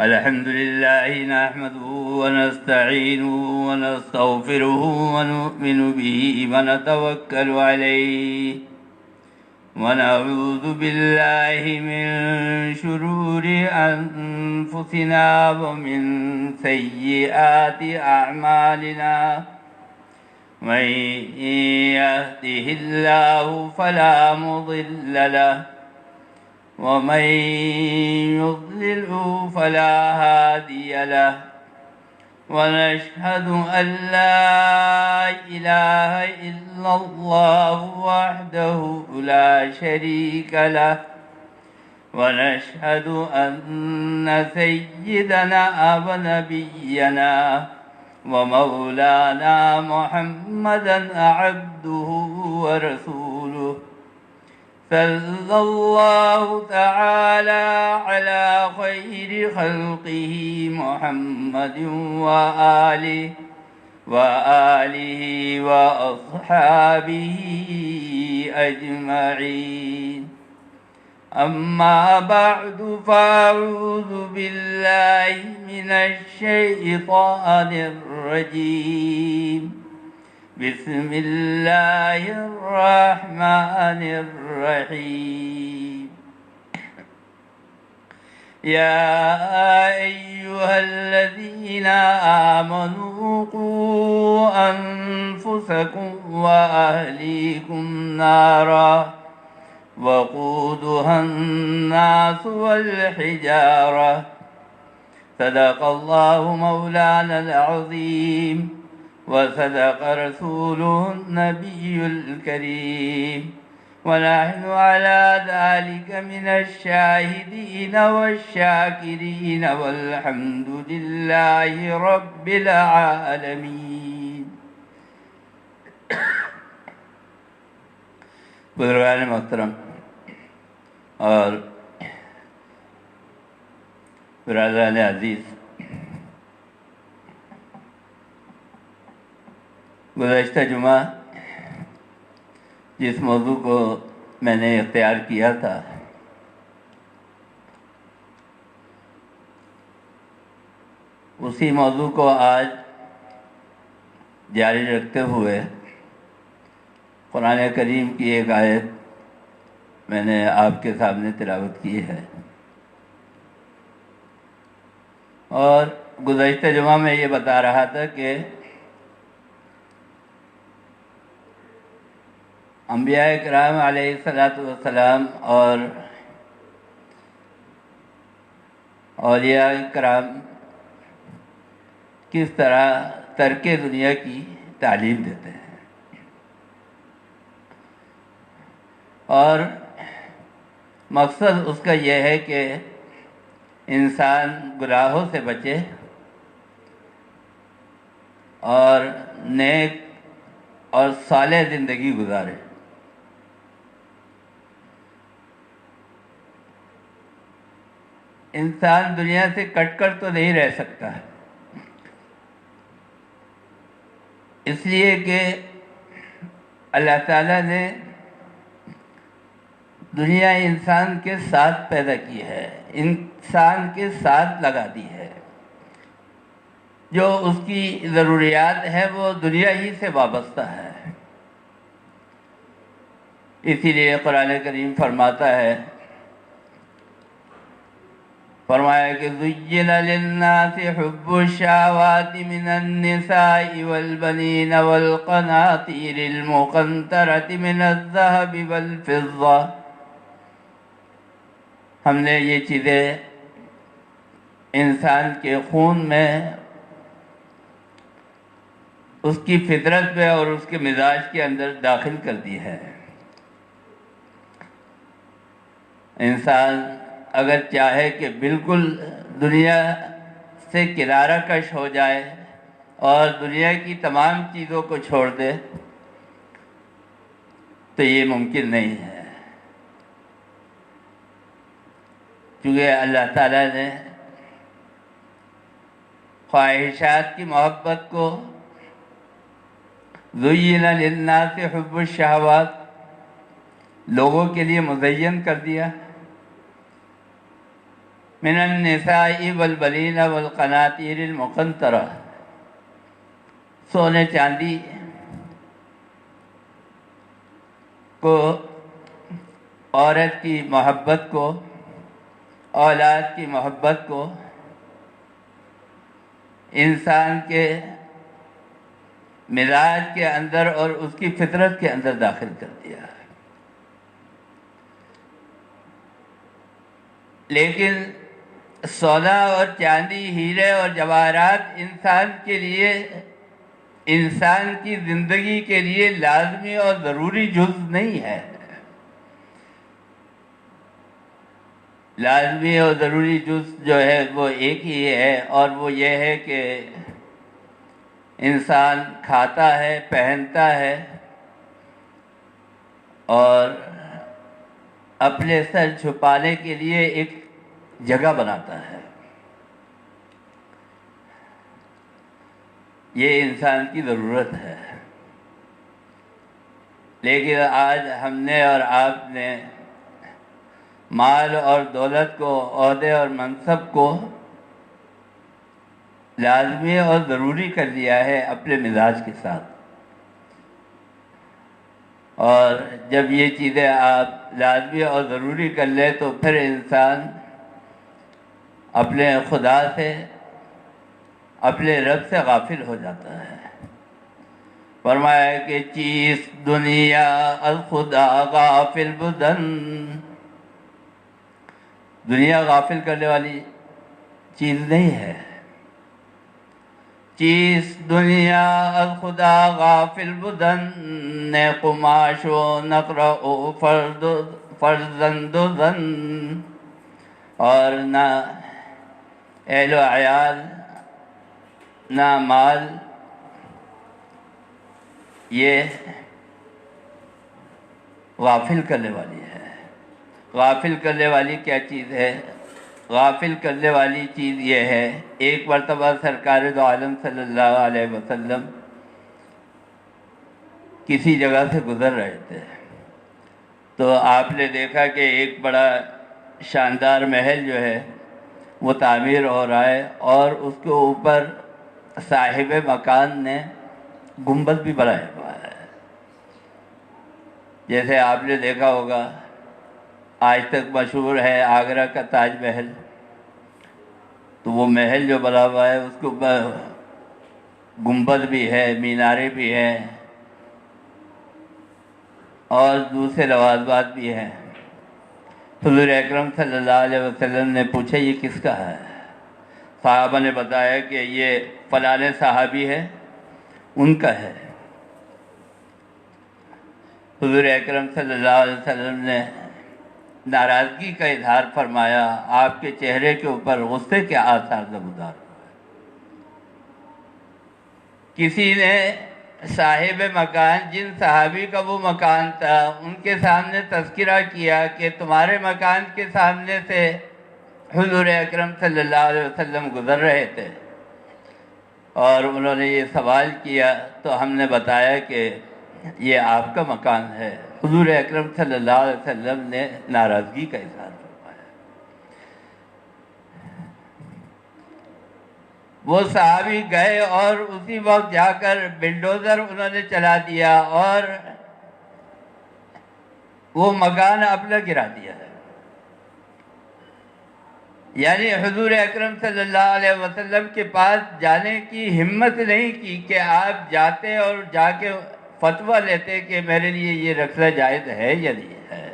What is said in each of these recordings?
الحمد لله نحمده ونستعينه ونستغفره ونؤمن به ونتوكل عليه ونعوذ بالله من شرور أنفسنا ومن سيئات أعمالنا من يهده الله فلا مضل له ومن يضلله فلا هادي له ونشهد أن لا إله إلا الله وحده لا شريك له ونشهد أن سيدنا ونبينا ومولانا محمدا عبده ورسوله صلى الله تعالى على خير خلقه محمد وآله وأصحابه أجمعين أما بعد فأعوذ بالله من الشيطان الرجيم بسم الله الرحمن الرحيم يا أيها الذين آمنوا قوا أنفسكم وأهليكم نارا وقودها الناس والحجارة صدق الله مولانا العظيم وصدق رسوله النبي الكريم ونحن على ذلك من الشاهدين والشاكرين والحمد لله رب العالمين. بزرگان محترم اور برادران عزیز، گزشتہ جمعہ جس موضوع کو میں نے اختیار کیا تھا اسی موضوع کو آج جاری رکھتے ہوئے قرآن کریم کی ایک آیت میں نے آپ کے سامنے تلاوت کی ہے، اور گزشتہ جمعہ میں یہ بتا رہا تھا کہ انبیاء کرام علیہ الصلاۃ والسلام اور اولیاء کرام کس طرح ترک دنیا کی تعلیم دیتے ہیں، اور مقصد اس کا یہ ہے کہ انسان گناہوں سے بچے اور نیک اور صالح زندگی گزارے۔ انسان دنیا سے کٹ کر تو نہیں رہ سکتا، اس لیے کہ اللہ تعالیٰ نے دنیا انسان کے ساتھ پیدا کی ہے، انسان کے ساتھ لگا دی ہے، جو اس کی ضروریات ہے وہ دنیا ہی سے وابستہ ہے۔ اسی لیے قرآن کریم فرمایا کہ زُيِّنَ لِلنَّاسِ حُبُّ الشَّهَوَاتِ مِنَ النِّسَاءِ وَالْبَنِينَ وَالْقَنَاطِيرِ الْمُقَنطَرَةِ مِنَ الذَّهَبِ وَالْفِضَّةِ، ہم نے یہ چیزیں انسان کے خون میں، اس کی فطرت میں اور اس کے مزاج کے اندر داخل کر دی ہے۔ انسان اگر چاہے کہ بالکل دنیا سے کنارہ کش ہو جائے اور دنیا کی تمام چیزوں کو چھوڑ دے تو یہ ممکن نہیں ہے، کیونکہ اللہ تعالیٰ نے خواہشات کی محبت کو زُيِّنَ لِلنَّاسِ حُبُّ الشَّهَوَاتِ لوگوں کے لیے مزین کر دیا، من النساء والبنین والقناطیر المقنطرہ، سونے چاندی کو، عورت کی محبت کو، اولاد کی محبت کو انسان کے مزاج کے اندر اور اس کی فطرت کے اندر داخل کر دیا ہے۔ لیکن سونا اور چاندی، ہیرے اور جواہرات انسان کے لیے، انسان کی زندگی کے لیے لازمی اور ضروری جز نہیں ہے۔ لازمی اور ضروری جز جو ہے وہ ایک ہی ہے، اور وہ یہ ہے کہ انسان کھاتا ہے، پہنتا ہے اور اپنے سر چھپانے کے لیے ایک جگہ بناتا ہے۔ یہ انسان کی ضرورت ہے۔ لیکن آج ہم نے اور آپ نے مال اور دولت کو، عہدے اور منصب کو لازمی اور ضروری کر دیا ہے اپنے مزاج کے ساتھ۔ اور جب یہ چیزیں آپ لازمی اور ضروری کر لیں تو پھر انسان اپنے خدا سے، اپنے رب سے غافل ہو جاتا ہے۔ فرمایا کہ چیز دنیا الخدا غافل بدن، دنیا غافل کرنے والی چیز نہیں ہے۔ چیز دنیا الخدا غافل بدن، نے قماش و نقرہ و فرزند و زن، اور نہ اہل و عیال، نہ مال، یہ غافل کرنے والی ہے۔ غافل کرنے والی کیا چیز ہے؟ غافل کرنے والی چیز یہ ہے، ایک مرتبہ سرکار دو عالم صلی اللہ علیہ وسلم کسی جگہ سے گزر رہے تھے، تو آپ نے دیکھا کہ ایک بڑا شاندار محل جو ہے وہ تعمیر ہو رہا ہے، اور اس کے اوپر صاحب مکان نے گنبد بھی بنایا ہوا ہے۔ جیسے آپ نے دیکھا ہوگا آج تک مشہور ہے آگرہ کا تاج محل، تو وہ محل جو بنا ہوا ہے اس کے اوپر گنبد بھی ہے، میناریں بھی ہیں اور دوسرے لوازمات بھی ہیں۔ حضور اکرم صلی اللہ علیہ وسلم نے پوچھا یہ کس کا ہے؟ صحابہ نے بتایا کہ یہ فلاں صحابی ہے، ان کا ہے۔ حضور اکرم صلی اللہ علیہ وسلم نے ناراضگی کا اظہار فرمایا، آپ کے چہرے کے اوپر غصے کے آثار نمودار ہوئے۔ کسی نے صاحب مکان، جن صحابی کا وہ مکان تھا، ان کے سامنے تذکرہ کیا کہ تمہارے مکان کے سامنے سے حضور اکرم صلی اللہ علیہ وسلم گزر رہے تھے، اور انہوں نے یہ سوال کیا تو ہم نے بتایا کہ یہ آپ کا مکان ہے۔ حضور اکرم صلی اللہ علیہ وسلم نے ناراضگی کا اظہار فرمایا۔ وہ صحابی گئے اور اسی وقت جا کر بلڈوزر انہوں نے چلا دیا اور وہ مکان اپنا گرا دیا ہے۔ یعنی حضور اکرم صلی اللہ علیہ وسلم کے پاس جانے کی ہمت نہیں کی کہ آپ جاتے اور جا کے فتویٰ لیتے کہ میرے لیے یہ رکھنا جائز ہے یا نہیں ہے۔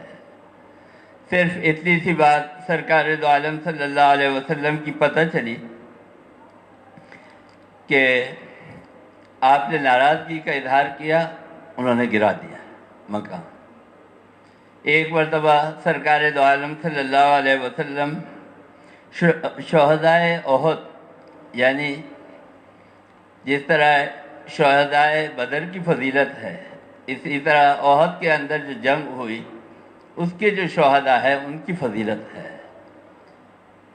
صرف اتنی سی بات سرکار دو عالم صلی اللہ علیہ وسلم کی پتہ چلی کہ آپ نے ناراضگی کا اظہار کیا، انہوں نے گرا دیا مکان۔ ایک مرتبہ سرکار دو عالم صلی اللہ علیہ وسلم شہدائے احد، یعنی جس طرح شہدائے بدر کی فضیلت ہے، اسی طرح احد کے اندر جو جنگ ہوئی اس کے جو شہداء ہیں ان کی فضیلت ہے۔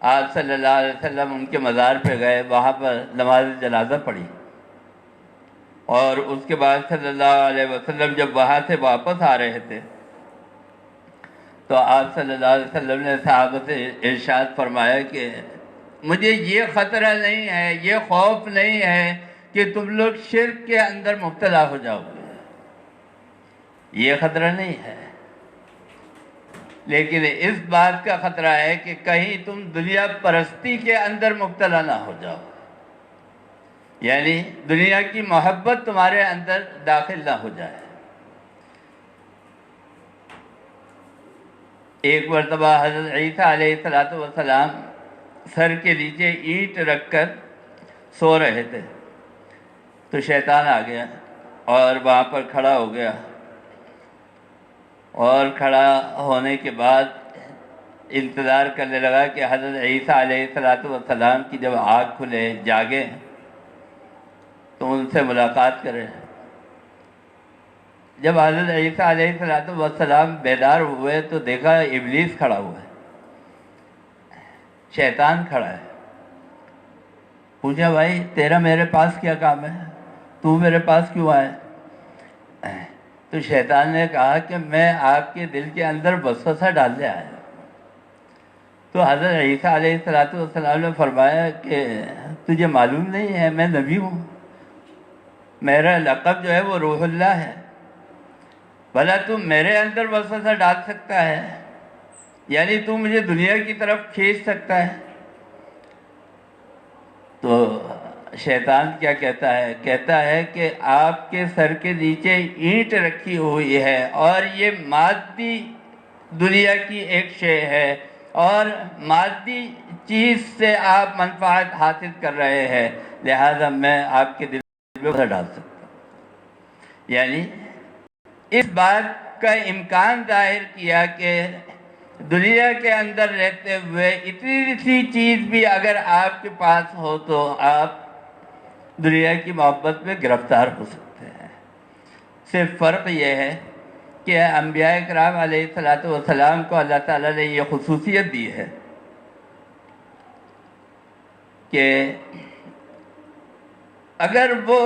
آپ صلی اللہ علیہ وسلم ان کے مزار پہ گئے، وہاں پر نماز جنازہ پڑھی، اور اس کے بعد صلی اللہ علیہ وسلم جب وہاں سے واپس آ رہے تھے تو آپ صلی اللہ علیہ وسلم نے صحابہ سے ارشاد فرمایا کہ مجھے یہ خطرہ نہیں ہے، یہ خوف نہیں ہے کہ تم لوگ شرک کے اندر مبتلا ہو جاؤ گے، یہ خطرہ نہیں ہے، لیکن اس بات کا خطرہ ہے کہ کہیں تم دنیا پرستی کے اندر مبتلا نہ ہو جاؤ، یعنی دنیا کی محبت تمہارے اندر داخل نہ ہو جائے۔ ایک مرتبہ حضرت عیسیٰ علیہ السلام سر کے نیچے اینٹ رکھ کر سو رہے تھے، تو شیطان آ گیا اور وہاں پر کھڑا ہو گیا، اور کھڑا ہونے کے بعد انتظار کرنے لگا کہ حضرت عیسیٰ علیہ السلام کی جب آنکھ کھلے، جاگے تو ان سے ملاقات کرے۔ جب حضرت عیسیٰ علیہ السلام بیدار ہوئے تو دیکھا ابلیس کھڑا ہوا ہے، شیطان کھڑا ہے۔ پوچھا بھائی تیرا میرے پاس کیا کام ہے، تو میرے پاس کیوں آئے؟ تو شیطان نے کہا کہ میں آپ کے دل کے اندر وسوسہ ڈالنے آیا۔ تو حضرت عیسیٰ علیہ السلام نے فرمایا کہ تجھے معلوم نہیں ہے میں نبی ہوں، میرا لقب جو ہے وہ روح اللہ ہے، بھلا تم میرے اندر وسوسہ ڈال سکتا ہے؟ یعنی تم مجھے دنیا کی طرف کھینچ سکتا ہے؟ تو شیطان کیا کہتا ہے؟ کہتا ہے کہ آپ کے سر کے نیچے اینٹ رکھی ہوئی ہے اور یہ مادی دنیا کی ایک شے ہے، اور مادی چیز سے آپ منفعت حاصل کر رہے ہیں، لہذا میں آپ کے دل میں وسوسہ ڈال سکتا ہوں۔ یعنی اس بات کا امکان ظاہر کیا کہ دنیا کے اندر رہتے ہوئے اتنی سی چیز بھی اگر آپ کے پاس ہو تو آپ دنیا کی محبت میں گرفتار ہو سکتے ہیں۔ صرف فرق یہ ہے کہ انبیاء کرام علیہ السلام کو اللہ تعالیٰ نے یہ خصوصیت دی ہے کہ اگر وہ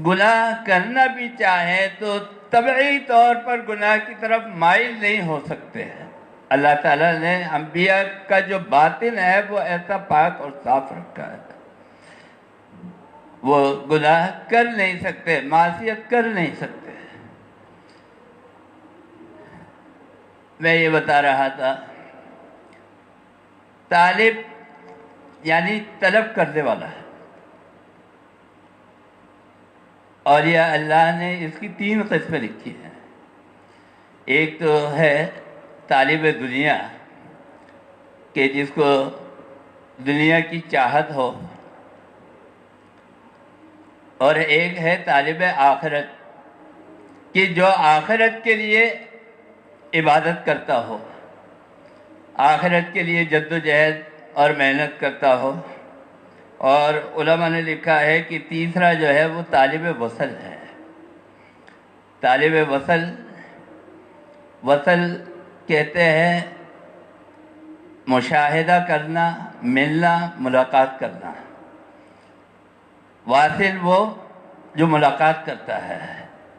گناہ کرنا بھی چاہے تو طبعی طور پر گناہ کی طرف مائل نہیں ہو سکتے ہیں۔ اللہ تعالیٰ نے انبیاء کا جو باطن ہے وہ ایسا پاک اور صاف رکھا ہے، وہ گناہ کر نہیں سکتے، معصیت کر نہیں سکتے۔ میں یہ بتا رہا تھا، طالب یعنی طلب کرنے والا ہے، اولیاء اللہ نے اس کی 3 قسمیں لکھی ہیں۔ ایک تو ہے طالب دنیا کہ جس کو دنیا کی چاہت ہو، اور ایک ہے طالب آخرت کہ جو آخرت کے لیے عبادت کرتا ہو، آخرت کے لیے جد و جہد اور محنت کرتا ہو۔ اور علماء نے لکھا ہے کہ تیسرا جو ہے وہ طالب وصل ہے۔ طالب وصل کہتے ہیں مشاہدہ کرنا، ملنا، ملاقات کرنا۔ واصل وہ جو ملاقات کرتا ہے،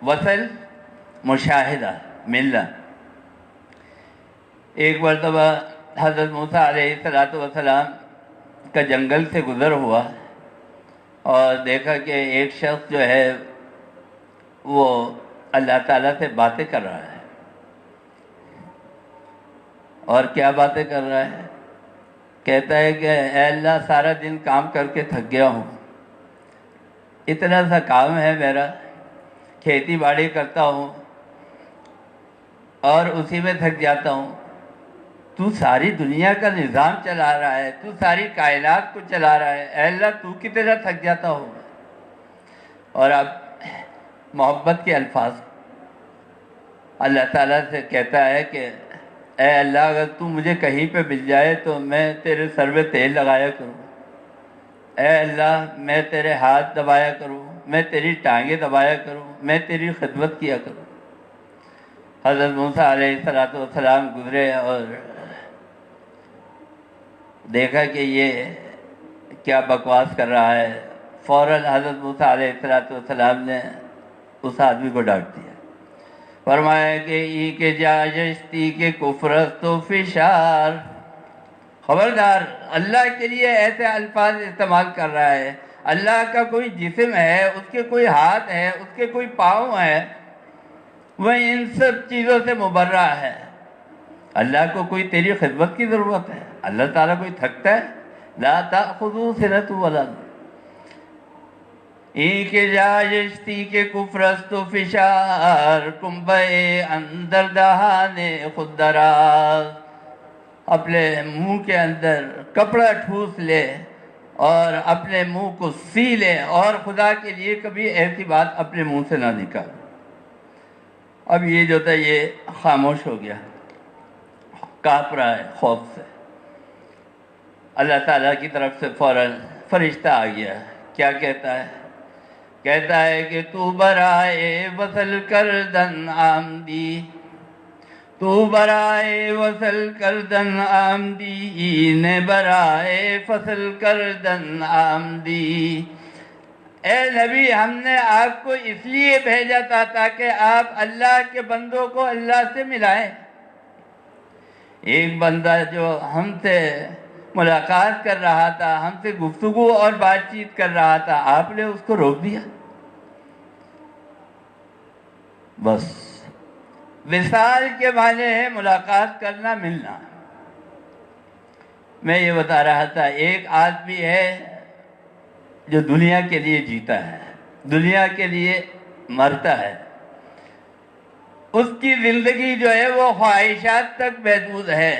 وصل مشاہدہ، ملنا۔ ایک مرتبہ حضرت موسیٰ علیہ السلام کا جنگل سے گزر ہوا اور دیکھا کہ ایک شخص جو ہے وہ اللہ تعالیٰ سے باتیں کر رہا ہے۔ اور کیا باتیں کر رہا ہے؟ کہتا ہے کہ اے اللہ سارا دن کام کر کے تھک گیا ہوں، اتنا سا کام ہے میرا، کھیتی باڑی کرتا ہوں اور اسی میں تھک جاتا ہوں، تو ساری دنیا کا نظام چلا رہا ہے، تو ساری کائنات کو چلا رہا ہے، اے اللہ تو کتنا تھک جاتا ہوگا۔ اور اب محبت کے الفاظ اللہ تعالیٰ سے کہتا ہے کہ اے اللہ اگر تو مجھے کہیں پہ مل جائے تو میں تیرے سر میں تیل لگایا کروں، اے اللہ میں تیرے ہاتھ دبایا کروں، میں تیری ٹانگیں دبایا کروں، میں تیری خدمت کیا کروں۔ حضرت موسیٰ علیہ السلام گزرے اور دیکھا کہ یہ کیا بکواس کر رہا ہے، فوراً حضرت موسیٰ علیہ السلام نے اس آدمی کو ڈانٹ دیا فرمایا کہ ای کے جاجشتی کے کفرست و فشار، خبردار اللہ کے لیے ایسے الفاظ استعمال کر رہا ہے. اللہ کا کوئی جسم ہے، اس کے کوئی ہاتھ ہے، اس کے کوئی پاؤں ہے، وہ ان سب چیزوں سے مبرہ ہے. اللہ کو کوئی تیری خدمت کی ضرورت ہے؟ اللہ تعالیٰ کوئی تھکتا ہے؟ لا تأخذو سنۃ ولا نوم. ای کے جاجشتی کے کفرست و فشار، کنبے اندر دہانے خود دراز. اپنے منہ کے اندر کپڑا ٹھوس لے اور اپنے منہ کو سی لے، اور خدا کے لیے کبھی ایسی بات اپنے منہ سے نہ نکال. اب یہ جو تھا یہ خاموش ہو گیا، کانپ رہا ہے خوف سے. اللہ تعالیٰ کی طرف سے فوراً فرشتہ آ گیا. کیا کہتا ہے؟ کہتا ہے کہ تو برائے وصل کردن آمدی، تو برائے وصل کردن آمدی، نے برائے فصل کردن آمدی. اے نبی، ہم نے آپ کو اس لیے بھیجا تھا تاکہ آپ اللہ کے بندوں کو اللہ سے ملائیں. ایک بندہ جو ہم سے ملاقات کر رہا تھا، ہم سے گفتگو اور بات چیت کر رہا تھا، آپ نے اس کو روک دیا. بس وصال کے معنی ہے ملاقات کرنا، ملنا. میں یہ بتا رہا تھا، ایک آدمی ہے جو دنیا کے لیے جیتا ہے، دنیا کے لیے مرتا ہے. اس کی زندگی جو ہے وہ خواہشات تک محدود ہے.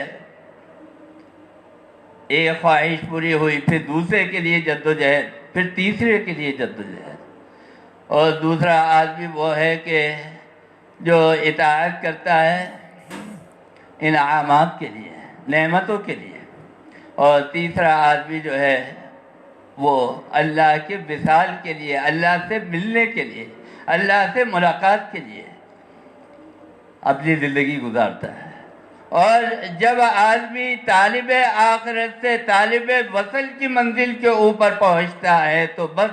ایک خواہش پوری ہوئی، پھر دوسرے کے لیے جدوجہد، پھر تیسرے کے لیے جدوجہد. اور دوسرا آدمی وہ ہے کہ جو اطاعت کرتا ہے انعامات کے لیے، نعمتوں کے لیے. اور تیسرا آدمی جو ہے وہ اللہ کے وصال کے لیے، اللہ سے ملنے کے لیے، اللہ سے ملاقات کے لیے اپنی زندگی گزارتا ہے. اور جب آدمی طالب آخرت سے طالب وصل کی منزل کے اوپر پہنچتا ہے تو بس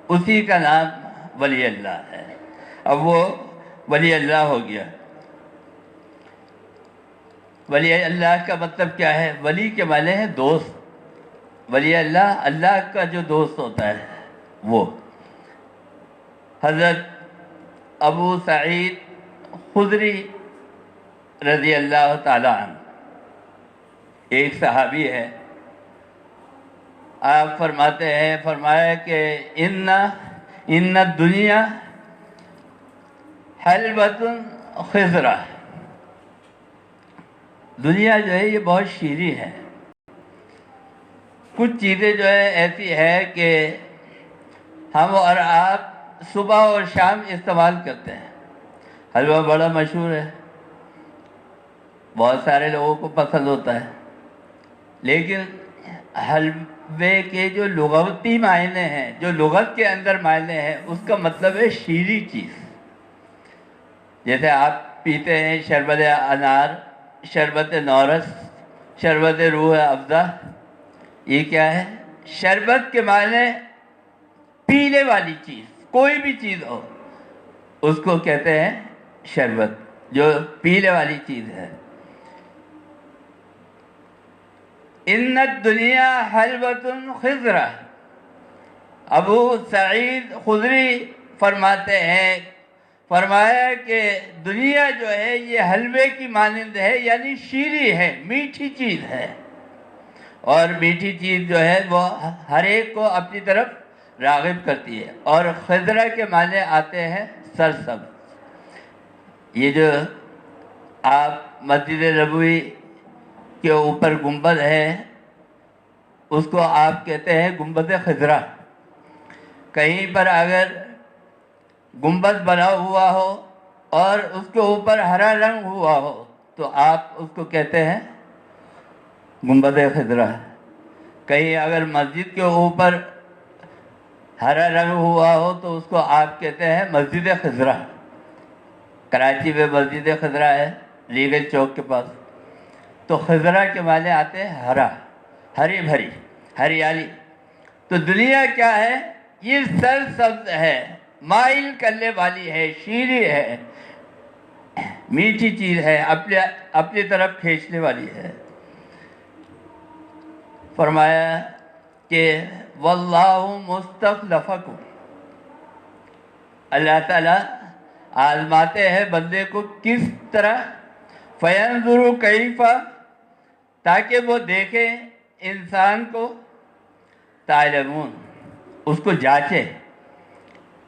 اسی کا نام ولی اللہ ہے. اب وہ ولی اللہ ہو گیا. ولی اللہ کا مطلب کیا ہے؟ ولی کے معنی ہے دوست. ولی اللہ، اللہ کا جو دوست ہوتا ہے وہ. حضرت ابو سعید خدری رضی اللہ تعالیٰ عنہ ایک صحابی ہے. آپ فرماتے ہیں، فرمایا کہ ان الدنیا حلوۃ خضرہ، دنیا جو ہے یہ بہت شیریں ہے. کچھ چیزیں جو ہے ایسی ہے کہ ہم اور آپ صبح اور شام استعمال کرتے ہیں. حلوہ بڑا مشہور ہے، بہت سارے لوگوں کو پسند ہوتا ہے. لیکن حلوے کے جو لغوی معنی ہیں، جو لغت کے اندر معنی ہیں، اس کا مطلب ہے شیریں چیز. جیسے آپ پیتے ہیں شربت انار، شربت نورس، شربت روح افزا. یہ کیا ہے؟ شربت کے معنی پینے والی چیز، کوئی بھی چیز ہو اس کو کہتے ہیں شربت، جو پینے والی چیز ہے. ان الدنیا حلوۃ خضرہ. ابو سعید خدری فرماتے ہیں، فرمایا کہ دنیا جو ہے یہ حلوے کی مانند ہے، یعنی شیریں ہے، میٹھی چیز ہے. اور میٹھی چیز جو ہے وہ ہر ایک کو اپنی طرف راغب کرتی ہے. اور خضرہ کے معنی آتے ہیں سرسبز. یہ جو آپ مسجد نبوی کے اوپر گنبد ہے اس کو آپ کہتے ہیں گنبد خضرہ. کہیں پر اگر گنبد بنا ہوا ہو اور اس کے اوپر ہرا رنگ ہوا ہو تو آپ اس کو کہتے ہیں گنبد خضرہ. کہیں اگر مسجد کے اوپر ہرا رنگ ہوا ہو تو اس کو آپ کہتے ہیں مسجد خضرہ. کراچی میں مسجد خضرہ ہے لیگل چوک کے پاس. تو خضرہ کے معنی آتے ہیں ہرا، ہری بھری، ہریالی. تو دنیا کیا ہے؟ یہ سرسبز ہے، مائل کرنے والی ہے، شیریں ہے. میٹھی چیز ہے، اپنی طرف کھینچنے والی ہے۔ فرمایا کہ واللہ مستخلفکم، اللہ تعالیٰ آزماتے ہیں بندے کو کس طرح، فینظر کیف، تاکہ وہ دیکھے انسان کو، تعلمون، اس کو جانچے،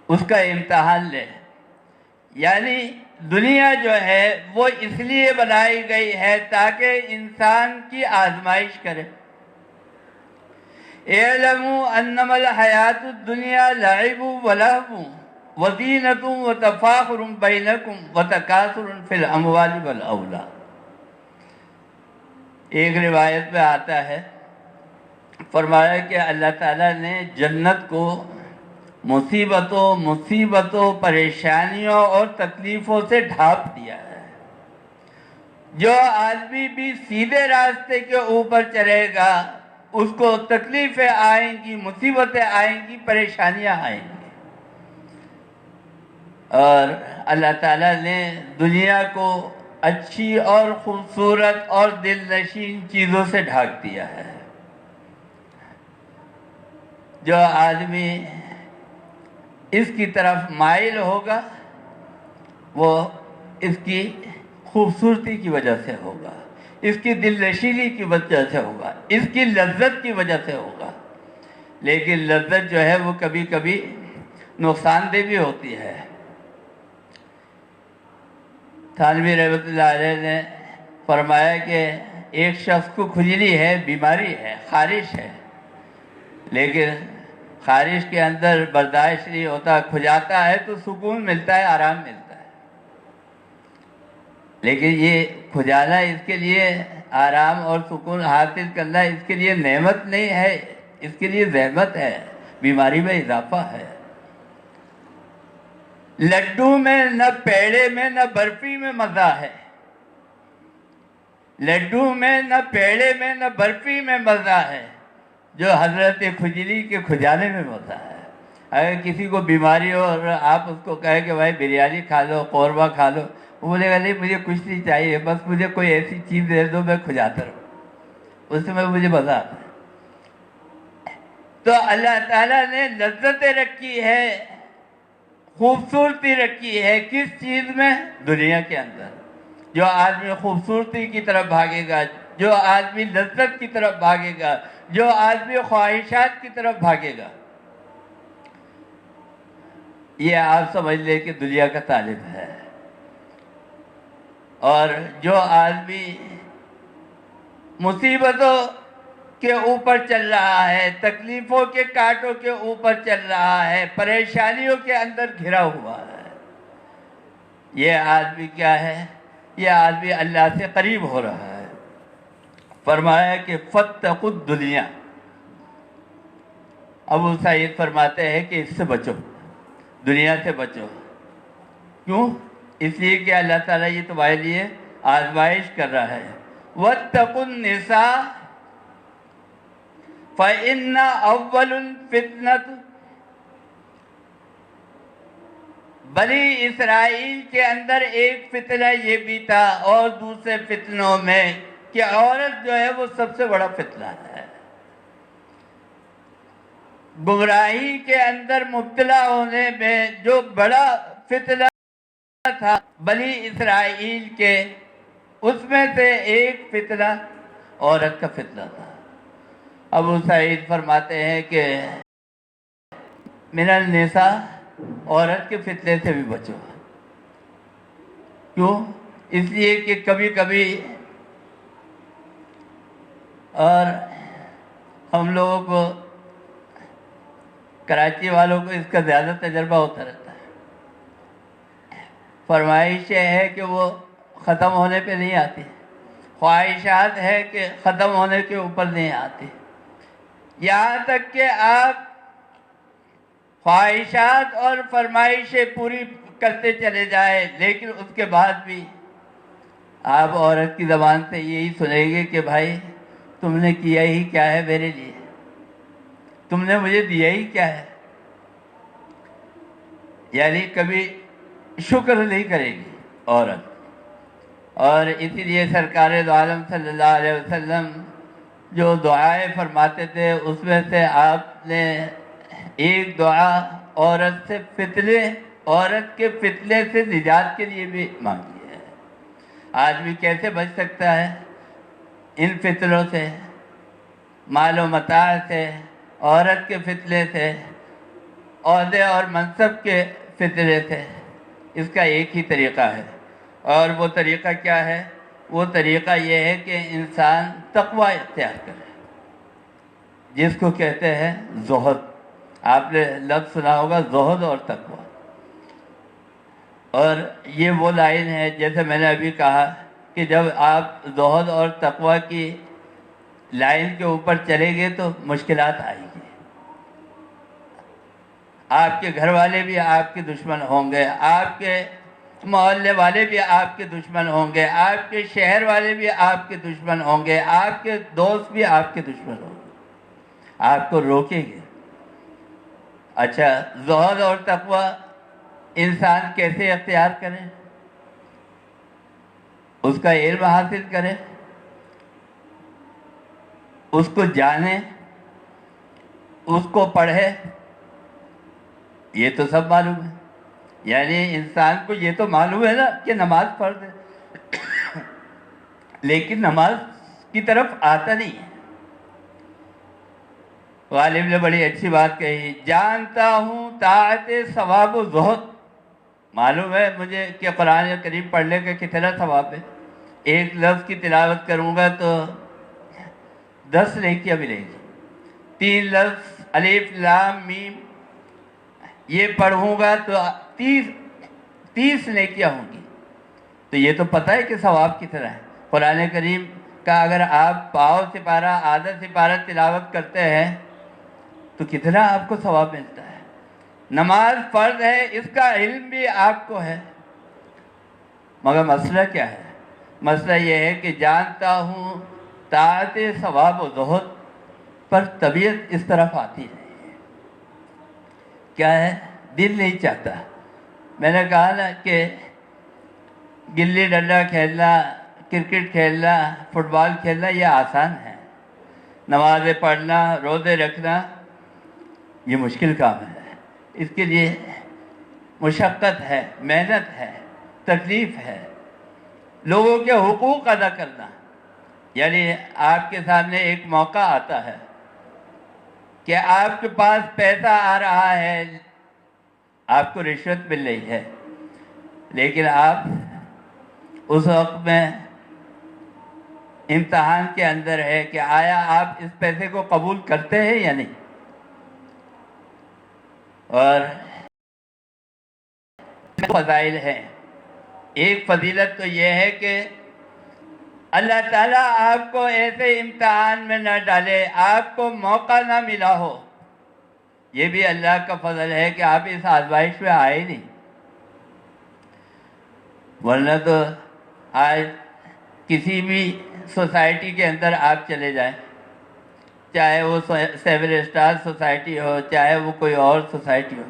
اس کا امتحان لے۔ یعنی دنیا جو ہے وہ اس لیے بنائی گئی ہے تاکہ انسان کی آزمائش کرے۔ اعلموا انما الحیات الدنیا لعب ولہو وزینۃ وتفاخر بینکم وتکاثر فی الاموال والاولاد۔ ایک روایت میں آتا ہے، فرمایا کہ اللہ تعالیٰ نے جنت کو مصیبتوں، پریشانیوں اور تکلیفوں سے ڈھانپ دیا ہے۔ جو آدمی بھی سیدھے راستے کے اوپر چلے گا اس کو تکلیفیں آئیں گی، مصیبتیں آئیں گی، پریشانیاں آئیں گی۔ اور اللہ تعالیٰ نے دنیا کو اچھی اور خوبصورت اور دل نشین چیزوں سے ڈھانک دیا ہے۔ جو آدمی اس کی طرف مائل ہوگا وہ اس کی خوبصورتی کی وجہ سے ہوگا، اس کی دل نشینی کی وجہ سے ہوگا، اس کی لذت کی وجہ سے ہوگا۔ لیکن لذت جو ہے وہ کبھی کبھی نقصان دہ بھی ہوتی ہے۔ تھانوی رحمۃ اللہ علیہ نے فرمایا کہ ایک شخص کو کھجلی ہے، بیماری ہے، خارش ہے، لیکن خارش کے اندر برداشت نہیں ہوتا، کھجاتا ہے تو سکون ملتا ہے، آرام ملتا ہے۔ لیکن یہ کھجانا اس کے لیے آرام اور سکون حاصل کرنا اس کے لیے نعمت نہیں ہے، اس کے لیے زحمت ہے، بیماری میں اضافہ ہے۔ لڈو میں نہ پیڑے میں نہ برفی میں مزہ ہے، لڈو میں نہ پیڑے میں نہ برفی میں مزہ ہے، جو حضرت کھجلی کے کھجانے میں مزہ ہے۔ اگر کسی کو بیماری ہو اور آپ اس کو کہیں کہ بھائی بریانی کھا لو، قورمہ کھا لو، وہ بولے گا نہیں مجھے کچھ نہیں چاہیے، بس مجھے کوئی ایسی چیز دے دو میں کھجاتا رہوں، اس میں مجھے مزہ آتا ہے۔ تو اللہ تعالیٰ نے لذتیں رکھی ہے، خوبصورتی رکھی ہے، کس چیز میں؟ دنیا کے اندر۔ جو آدمی خوبصورتی کی طرف بھاگے گا، جو آدمی لذت کی طرف بھاگے گا، جو آدمی خواہشات کی طرف بھاگے گا، یہ آپ سمجھ لیں کہ دنیا کا طالب ہے۔ اور جو آدمی مصیبتوں کے اوپر چل رہا ہے، تکلیفوں کے کانٹوں کے اوپر چل رہا ہے، پریشانیوں کے اندر گھرا ہوا ہے، یہ آدمی کیا ہے؟ یہ آدمی اللہ سے قریب ہو رہا ہے۔ فرمایا کہ فاتقوا الدنیا، ابو سعید فرماتے ہیں کہ اس سے بچو، دنیا سے بچو۔ کیوں؟ اس لیے کہ اللہ تعالیٰ یہ تمہارے لیے آزمائش کر رہا ہے۔ واتقوا النساء فإن أول الفتنة، بنی اسرائیل کے اندر ایک فتنہ یہ بھی تھا، اور دوسرے فتنوں میں کہ عورت جو ہے وہ سب سے بڑا فتنہ ہے۔ گمراہی کے اندر مبتلا ہونے میں جو بڑا فتنہ تھا بنی اسرائیل کے، اس میں سے ایک فتنہ عورت کا فتنہ تھا۔ ابو سعید فرماتے ہیں کہ من النساء، عورت کے فتنے سے بھی بچو۔ کیوں؟ اس لیے کہ کبھی کبھی، اور ہم لوگوں کو، کراچی والوں کو اس کا زیادہ تجربہ ہوتا رہتا ہے، فرمائش یہ ہے کہ وہ ختم ہونے پہ نہیں آتی، خواہشات ہے کہ ختم ہونے کے اوپر نہیں آتی، یہاں تک کہ آپ خواہشات اور فرمائشیں پوری کرتے چلے جائیں، لیکن اس کے بعد بھی آپ عورت کی زبان سے یہی سنیں گے کہ بھائی تم نے کیا ہی کیا ہے میرے لیے، تم نے مجھے دیا ہی کیا ہے۔ یعنی کبھی شکر نہیں کرے گی عورت، اور اسی لیے سرکار دو عالم صلی اللہ علیہ وسلم جو دعائیں فرماتے تھے اس میں سے آپ نے ایک دعا عورت کے فتنے سے نجات کے لیے بھی مانگی ہے۔ آدمی کیسے بچ سکتا ہے ان فتنوں سے؟ مال و متاع سے، عورت کے فتنے سے، عہدے اور منصب کے فتنے سے۔ اس کا ایک ہی طریقہ ہے، اور وہ طریقہ کیا ہے؟ وہ طریقہ یہ ہے کہ انسان تقوی اختیار کرے، جس کو کہتے ہیں زہد۔ آپ نے لفظ سنا ہوگا زہد اور تقوی، اور یہ وہ لائن ہے جیسے میں نے ابھی کہا کہ جب آپ زہد اور تقوی کی لائن کے اوپر چلیں گے تو مشکلات آئیں گی۔ آپ کے گھر والے بھی آپ کے دشمن ہوں گے، آپ کے محلے والے بھی آپ کے دشمن ہوں گے، آپ کے شہر والے بھی آپ کے دشمن ہوں گے، آپ کے دوست بھی آپ کے دشمن ہوں گے، آپ کو روکیں گے۔ اچھا، زہد اور تقوی انسان کیسے اختیار کرے؟ اس کا علم حاصل کرے، اس کو جانے، اس کو پڑھے۔ یہ تو سب معلوم ہے، یعنی انسان کو یہ تو معلوم ہے نا کہ نماز فرض ہے، لیکن نماز کی طرف آتا نہیں ہے۔ غالب نے بڑی اچھی بات کہی، جانتا ہوں طاعت ثواب و زہد، معلوم ہے مجھے کہ قرآن کریم پڑھنے کا کتنا ثواب ہے۔ ایک لفظ کی تلاوت کروں گا تو 10 نیکیاں ملیں گی۔ 3 لفظ الف لام میم یہ پڑھوں گا تو 30 نیکیاں ہوں گی۔ تو یہ تو پتہ ہے کہ ثواب کتنا ہے۔ قرآن کریم کا اگر آپ پاؤ سپارہ آدھا سپارہ تلاوت کرتے ہیں تو کتنا آپ کو ثواب ملتا ہے۔ نماز فرض ہے، اس کا علم بھی آپ کو ہے، مگر مسئلہ کیا ہے؟ مسئلہ یہ ہے کہ جانتا ہوں طاعت ثواب و زہد، پر طبیعت اس طرف آتی نہیں ہے۔ کیا ہے؟ دل نہیں چاہتا۔ میں نے کہا نا کہ گلی ڈنڈا کھیلنا، کرکٹ کھیلنا، فٹ بال کھیلنا یہ آسان ہے، نمازیں پڑھنا، روزے رکھنا یہ مشکل کام ہے۔ اس کے لیے مشقت ہے، محنت ہے، تکلیف ہے۔ لوگوں کے حقوق ادا کرنا، یعنی آپ کے سامنے ایک موقع آتا ہے کہ آپ کے پاس پیسہ آ رہا ہے، آپ کو رشوت مل رہی ہے، لیکن آپ اس وقت میں امتحان کے اندر ہے کہ آیا آپ اس پیسے کو قبول کرتے ہیں یا نہیں۔ اور فضائل ہیں، ایک فضیلت تو یہ ہے کہ اللہ تعالیٰ آپ کو ایسے امتحان میں نہ ڈالے، آپ کو موقع نہ ملا ہو۔ یہ بھی اللہ کا فضل ہے کہ آپ اس آزمائش میں آئے نہیں، ورنہ تو آج کسی بھی سوسائٹی کے اندر آپ چلے جائیں، چاہے وہ 7 اسٹار سوسائٹی ہو، چاہے وہ کوئی اور سوسائٹی ہو،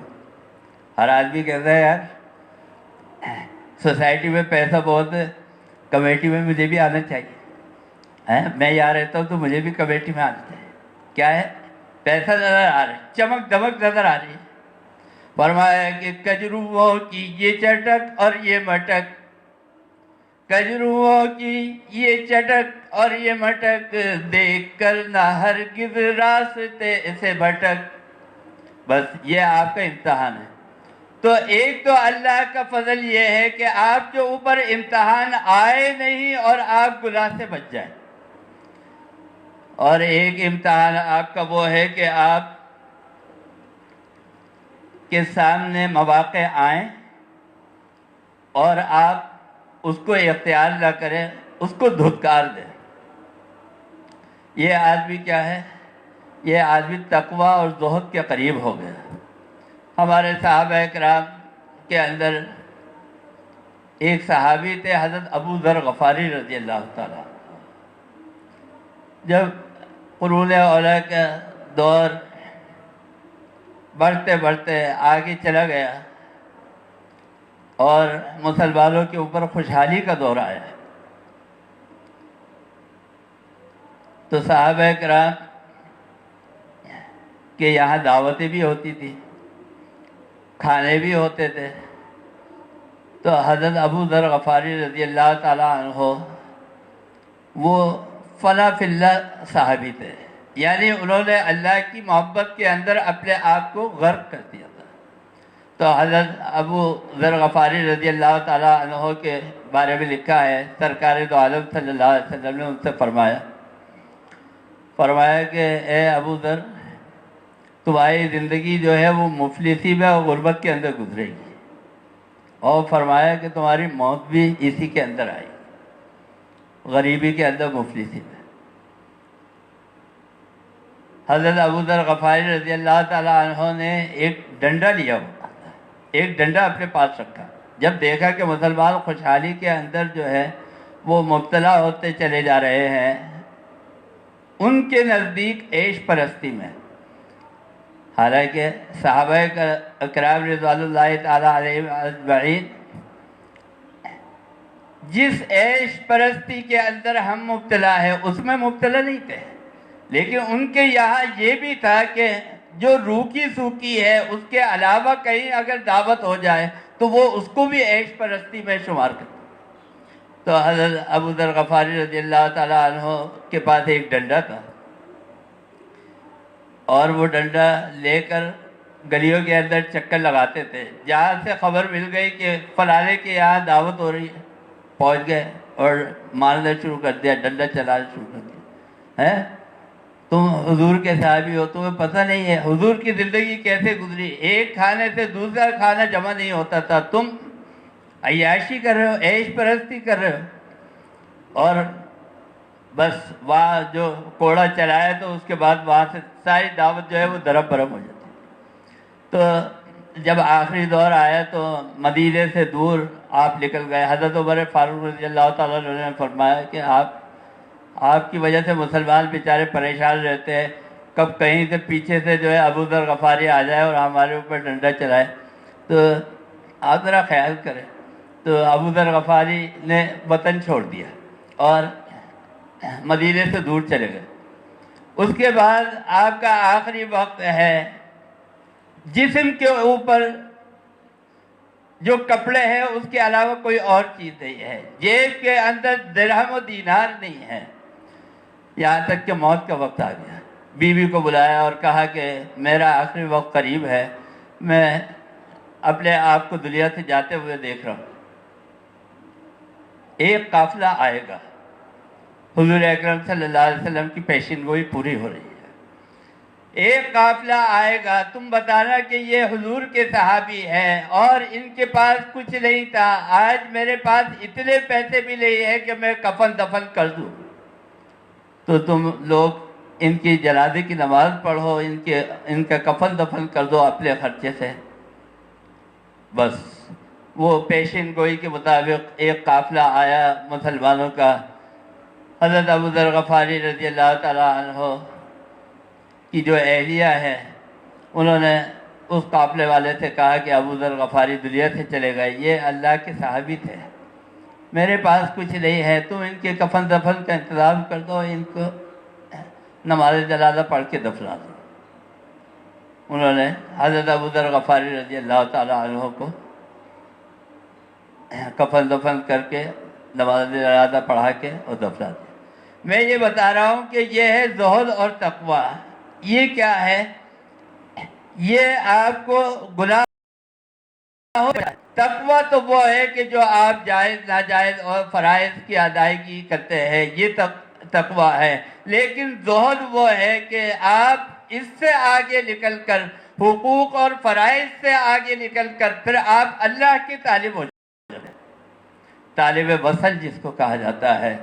ہر آدمی کہتا ہے یار سوسائٹی میں پیسہ بہت ہے، کمیٹی میں مجھے بھی آنا چاہیے، میں یہاں رہتا ہوں تو مجھے بھی کمیٹی میں آنا چاہیے۔ کیا ہے؟ پیسہ نظر آ رہا ہے، چمک دمک نظر آ رہی ہے۔ فرمایا کہ کجروؤں کی یہ چٹک اور یہ مٹک، کجروؤں کی یہ چٹک اور یہ مٹک، دیکھ کر نہ ہرگز راستے سے بھٹک۔ بس یہ آپ کا امتحان ہے۔ تو ایک تو اللہ کا فضل یہ ہے کہ آپ کے اوپر امتحان آئے نہیں اور آپ گناہ سے بچ جائیں، اور ایک امتحان آپ کا وہ ہے کہ آپ کے سامنے مواقع آئیں اور آپ اس کو اختیار نہ کریں، اس کو دھتکار دیں۔ یہ آدمی کیا ہے؟ یہ آدمی تقوی اور زہد کے قریب ہو گیا۔ ہمارے صحابہ کرام کے اندر ایک صحابی تھے حضرت ابو ذر غفاری رضی اللہ تعالیٰ۔ جب قرون اولیٰ کا دور بڑھتے بڑھتے آگے چلا گیا اور مسلمانوں کے اوپر خوشحالی کا دور آیا، تو صحابہ کرام کہ یہاں دعوتیں بھی ہوتی تھی، کھانے بھی ہوتے تھے، تو حضرت ابو ذر غفاری رضی اللہ تعالیٰ عنہ وہ فنا فی اللہ صحابی تھے، یعنی انہوں نے اللہ کی محبت کے اندر اپنے آپ کو غرق کر دیا تھا۔ تو حضرت ابو ذر غفاری رضی اللہ تعالیٰ عنہ کے بارے میں لکھا ہے، سرکار دو عالم صلی اللہ علیہ وسلم نے ان سے فرمایا کہ اے ابو ذر، تمہاری زندگی جو ہے وہ مفلسی میں اور غربت کے اندر گزرے گی، اور فرمایا کہ تمہاری موت بھی اسی کے اندر آئے گی، غریبی کے اندر، مفلسی میں۔ حضرت ابو ذر غفاری رضی اللہ تعالیٰ عنہ نے ایک ڈنڈا لیا ہوا تھا، ایک ڈنڈا اپنے پاس رکھا، جب دیکھا کہ مسلمان خوشحالی کے اندر جو ہے وہ مبتلا ہوتے چلے جا رہے ہیں، ان کے نزدیک عیش پرستی میں، حالانکہ صحابہ اکرام رضوان اللہ تعالیٰ علیہم اجمعین جس عیش پرستی کے اندر ہم مبتلا ہیں اس میں مبتلا نہیں تھے، لیکن ان کے یہاں یہ بھی تھا کہ جو روکی سوکی ہے اس کے علاوہ کہیں اگر دعوت ہو جائے تو وہ اس کو بھی عیش پرستی میں شمار کرتے۔ تو حضرت ابو ذر غفاری رضی اللہ تعالیٰ عنہ کے پاس ایک ڈنڈا تھا، اور وہ ڈنڈا لے کر گلیوں کے اندر چکر لگاتے تھے، جہاں سے خبر مل گئی کہ فلانے کے یہاں دعوت ہو رہی ہے، پہنچ گئے اور مارنا شروع کر دیا، ڈنڈا چلانا شروع کر دیا۔ ہیں تم حضور کے صحابی ہو، تمہیں پتہ نہیں ہے حضور کی زندگی کیسے گزری، ایک کھانے سے دوسرا کھانا جمع نہیں ہوتا تھا، تم عیاشی کر رہے ہو، عیش پرستی کر رہے ہو، اور بس وہاں جو کوڑا چلایا تو اس کے بعد وہاں سے ساری دعوت جو ہے وہ درم برم ہو جاتی۔ تو جب آخری دور آیا تو مدینے سے دور آپ نکل گئے۔ حضرت عمر فاروق رضی اللہ تعالیٰ عنہ نے فرمایا کہ آپ کی وجہ سے مسلمان بیچارے پریشان رہتے ہیں، کب کہیں سے پیچھے سے جو ہے ابو ذر غفاری آ جائے اور ہمارے اوپر ڈنڈا چلائے، تو آپ ذرا خیال کریں۔ تو ابو ذر غفاری نے وطن چھوڑ دیا اور مدینے سے دور چلے گئے۔ اس کے بعد آپ کا آخری وقت ہے، جسم کے اوپر جو کپڑے ہیں اس کے علاوہ کوئی اور چیز نہیں ہے، جیب کے اندر درہم و دینار نہیں ہے، یہاں تک کہ موت کا وقت آ گیا۔ بیوی کو بلایا اور کہا کہ میرا آخری وقت قریب ہے، میں اپنے آپ کو دنیا سے جاتے ہوئے دیکھ رہا ہوں، ایک قافلہ آئے گا، حضور اکرم صلی اللہ علیہ وسلم کی پیشین گوئی پوری ہو رہی ہے، ایک قافلہ آئے گا، تم بتانا کہ یہ حضور کے صحابی ہیں اور ان کے پاس کچھ نہیں تھا، آج میرے پاس اتنے پیسے بھی نہیں ہے کہ میں کفن دفن کر دوں، تو تم لوگ ان کی جنازے کی نماز پڑھو، ان کا کفن دفن کر دو اپنے خرچے سے۔ بس وہ پیشین گوئی کے مطابق ایک قافلہ آیا مسلمانوں کا۔ حضرت ابو ذر غفاری رضی اللہ تعالیٰ عنہ کی جو اہلیہ ہے، انہوں نے اس قافلے والے سے کہا کہ ابو ذر غفاری دنیا سے چلے گئے، یہ اللہ کے صحابی تھے، میرے پاس کچھ نہیں ہے، تم ان کے کفن دفن کا انتظام کر دو، ان کو نماز جنازہ پڑھ کے دفنا دو۔ انہوں نے حضرت ابو ذر غفاری رضی اللہ تعالیٰ عنہ کو کفن دفن کر کے نماز جنازہ پڑھا کے اور دفنا دیا۔ میں یہ بتا رہا ہوں کہ یہ ہے زہد اور تقویٰ۔ یہ کیا ہے؟ یہ آپ کو گناہ، تقویٰ تو وہ ہے کہ جو آپ جائز ناجائز اور فرائض کی ادائیگی کرتے ہیں، یہ تقویٰ ہے، لیکن زہد وہ ہے کہ آپ اس سے آگے نکل کر، حقوق اور فرائض سے آگے نکل کر پھر آپ اللہ کی طالب ہو جاتے ہیں، طالب وصل جس کو کہا جاتا ہے۔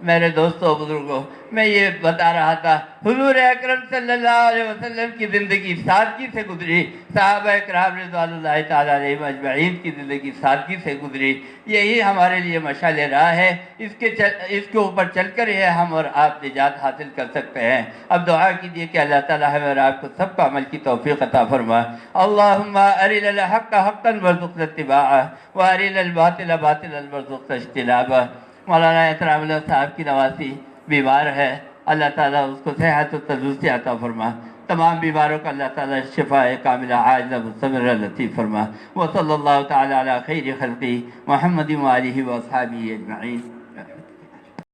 میرے دوستوں بزرگوں، میں یہ بتا رہا تھا، حضور اکرم صلی اللہ علیہ وسلم کی زندگی سادگی سے گزری، صحابہ اکرام رضوان اللہ تعالیٰ علیہم اجمعین کی زندگی سادگی سے گزری، یہی ہمارے لیے مشعل راہ ہے، اس کے اوپر چل کر ہی ہم اور آپ نجات حاصل کر سکتے ہیں۔ اب دعا کیجئے کہ اللہ تعالیٰ ہمیں اور آپ کو سب کو عمل کی توفیق عطا فرمائے۔ اللہم ارنا الحق حقا وارزقنا اتباعہ وارنا الباطل باطلا وارزقنا اجتنابہ۔ مولانا احترام اللہ صاحب کی نواسی بیمار ہے، اللہ تعالیٰ اس کو صحت و تندرستی عطا فرما، تمام بیماروں کا اللہ تعالیٰ شفاء کاملہ عاجلہ مستمرہ لطیف فرما۔ وصلی اللہ تعالیٰ علی خیر خلقی محمد وآلہ واصحابہ اجمعین۔